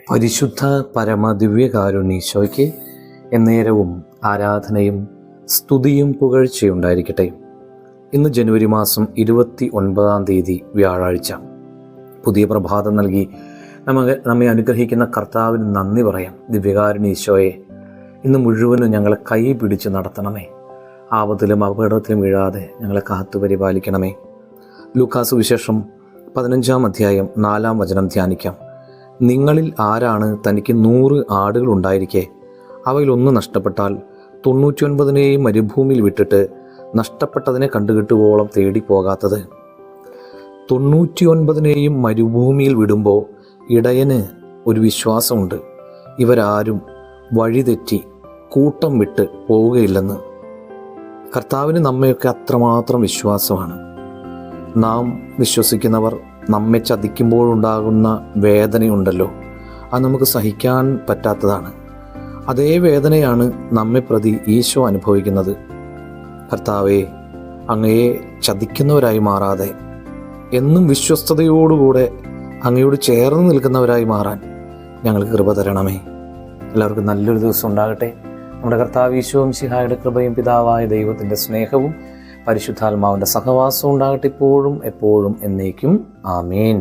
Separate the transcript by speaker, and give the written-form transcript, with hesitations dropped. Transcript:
Speaker 1: പരിശുദ്ധ പരമദിവ്യകാരുണ്യീശോയ്ക്ക് എന്നേരവും ആരാധനയും സ്തുതിയും പുകഴ്ചയുണ്ടായിരിക്കട്ടെ. ഇന്ന് ജനുവരി മാസം 29 വ്യാഴാഴ്ച. പുതിയ പ്രഭാതം നൽകി നമ്മെ അനുഗ്രഹിക്കുന്ന കർത്താവിന് നന്ദി പറയാം. ദിവ്യകാരുണ്യീശോയെ, ഇന്ന് മുഴുവനും ഞങ്ങളെ കൈ പിടിച്ച് നടത്തണമേ. ആപത്തിലും അപകടത്തിലും വീഴാതെ ഞങ്ങളെ കാത്തു പരിപാലിക്കണമേ. ലൂക്കാ സുവിശേഷം 15 അധ്യായം 4 വചനം ധ്യാനിക്കാം. നിങ്ങളിൽ ആരാണ് തനിക്ക് 100 ആടുകൾ ഉണ്ടായിരിക്കെ അവയിലൊന്ന് നഷ്ടപ്പെട്ടാൽ 99 മരുഭൂമിയിൽ വിട്ടിട്ട് നഷ്ടപ്പെട്ടതിനെ കണ്ടുകിട്ടുവോളം തേടിപ്പോകാത്തത്? 99 മരുഭൂമിയിൽ വിടുമ്പോൾ ഇടയന് ഒരു വിശ്വാസമുണ്ട്, ഇവരാരും വഴിതെറ്റി കൂട്ടം വിട്ട് പോവുകയില്ലെന്ന്. കർത്താവിന് നമ്മയൊക്കെ അത്രമാത്രം വിശ്വാസമാണ്. നാം വിശ്വസിക്കുന്നവർ നമ്മെ ചതിക്കുമ്പോഴുണ്ടാകുന്ന വേദനയുണ്ടല്ലോ, അത് നമുക്ക് സഹിക്കാൻ പറ്റാത്തതാണ്. അതേ വേദനയാണ് നമ്മെ പ്രതി ഈശോ അനുഭവിക്കുന്നത്. കർത്താവേ, അങ്ങയെ ചതിക്കുന്നവരായി മാറാതെ എന്നും വിശ്വസ്തയോടുകൂടെ അങ്ങയോട് ചേർന്ന് നിൽക്കുന്നവരായി മാറാൻ ഞങ്ങൾക്ക് കൃപ തരണമേ. എല്ലാവർക്കും നല്ലൊരു ദിവസം ഉണ്ടാകട്ടെ. നമ്മുടെ കർത്താവ് ഈശോ മിശിഹായുടെ കൃപയും പിതാവായ ദൈവത്തിൻ്റെ സ്നേഹവും പരിശുദ്ധാത്മാവിൻ്റെ സഹവാസവും ഉണ്ടാകട്ടെ, ഇപ്പോഴും എപ്പോഴും എന്നേക്കും. ആമേൻ.